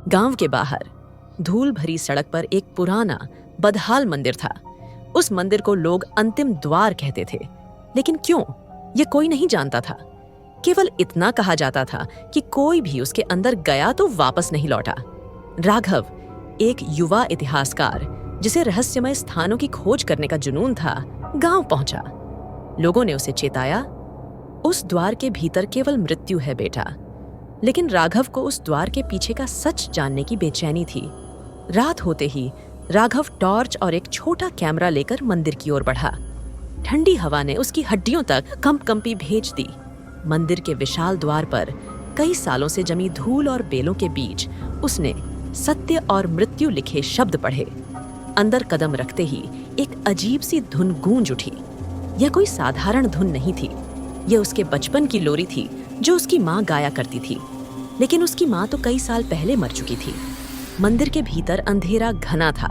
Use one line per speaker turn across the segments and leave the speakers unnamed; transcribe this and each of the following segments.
गांव के बाहर धूल भरी सड़क पर एक पुराना बदहाल मंदिर था। उस मंदिर को लोग अंतिम द्वार कहते थे, लेकिन क्यों, ये कोई नहीं जानता था। केवल इतना कहा जाता था कि कोई भी उसके अंदर गया तो वापस नहीं लौटा। राघव, एक युवा इतिहासकार जिसे रहस्यमय स्थानों की खोज करने का जुनून था, गांव पहुंचा। लोगों ने उसे चेताया, उस द्वार के भीतर केवल मृत्यु है बेटा। लेकिन राघव को उस द्वार के पीछे का सच जानने की बेचैनी थी। रात होते ही राघव टॉर्च और एक छोटा कैमरा लेकर मंदिर की ओर बढ़ा। ठंडी हवा ने उसकी हड्डियों तक कंपकंपी भेज दी। मंदिर के विशाल द्वार पर कई सालों से जमी धूल और बेलों के बीच उसने सत्य और मृत्यु लिखे शब्द पढ़े। अंदर कदम रखते ही एक अजीब सी धुन गूंज उठी। यह कोई साधारण धुन नहीं थी। यह उसके बचपन की लोरी थी जो उसकी माँ गाया करती थी। लेकिन उसकी माँ तो कई साल पहले मर चुकी थी। मंदिर के भीतर अंधेरा घना था।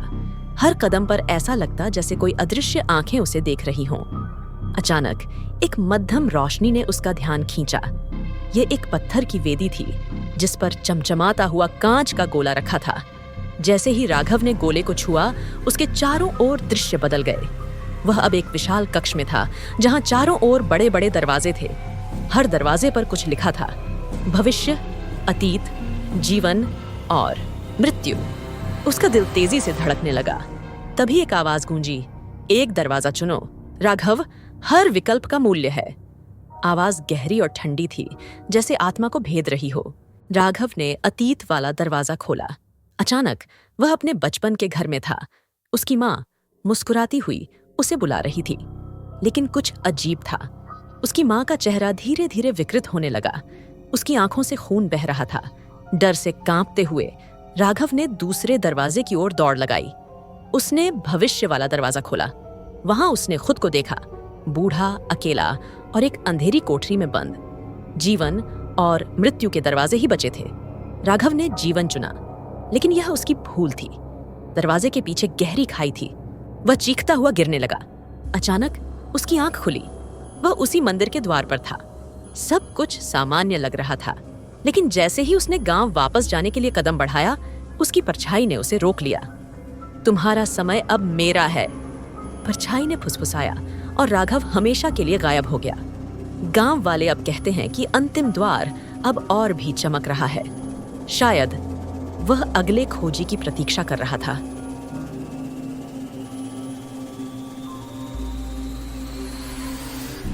हर कदम पर ऐसा लगता जैसे कोई अदृश्य आंखें उसे देख रही हों। अचानक एक मध्यम रोशनी ने उसका ध्यान खींचा। ये एक पत्थर की वेदी थी जिस पर चमचमाता हुआ कांच का गोला रखा था। जैसे ही राघव ने गोले को छुआ, उसके चारों ओर दृश्य बदल गए। वह अब एक विशाल कक्ष में था जहां चारों ओर बड़े बड़े दरवाजे थे। हर दरवाजे पर कुछ लिखा था, भविष्य, अतीत, जीवन और मृत्यु। उसका दिल तेजी से धड़कने लगा। तभी एक आवाज गूंजी, एक दरवाजा चुनो राघव, हर विकल्प का मूल्य है। आवाज गहरी और ठंडी थी, जैसे आत्मा को भेद रही हो। राघव ने अतीत वाला दरवाजा खोला। अचानक वह अपने बचपन के घर में था। उसकी माँ मुस्कुराती हुई उसे बुला रही थी। लेकिन कुछ अजीब था। उसकी माँ का चेहरा धीरे धीरे विकृत होने लगा। उसकी आंखों से खून बह रहा था। डर से कांपते हुए राघव ने दूसरे दरवाजे की ओर दौड़ लगाई। उसने भविष्य वाला दरवाजा खोला। वहां उसने खुद को देखा, बूढ़ा, अकेला और एक अंधेरी कोठरी में बंद। जीवन और मृत्यु के दरवाजे ही बचे थे। राघव ने जीवन चुना, लेकिन यह उसकी भूल थी। दरवाजे के पीछे गहरी खाई थी। वह चीखता हुआ गिरने लगा। अचानक उसकी आंख खुली। वह उसी मंदिर के द्वार पर था। सब कुछ सामान्य लग रहा था, लेकिन जैसे ही उसने गांव वापस जाने के लिए कदम बढ़ाया, उसकी परछाई ने उसे रोक लिया। तुम्हारा समय अब मेरा है, परछाई ने फुसफुसाया और राघव हमेशा के लिए गायब हो गया। गांव वाले अब कहते हैं कि अंतिम द्वार अब और भी चमक रहा है। शायद वह अगले खोजी की प्रतीक्षा कर रहा था।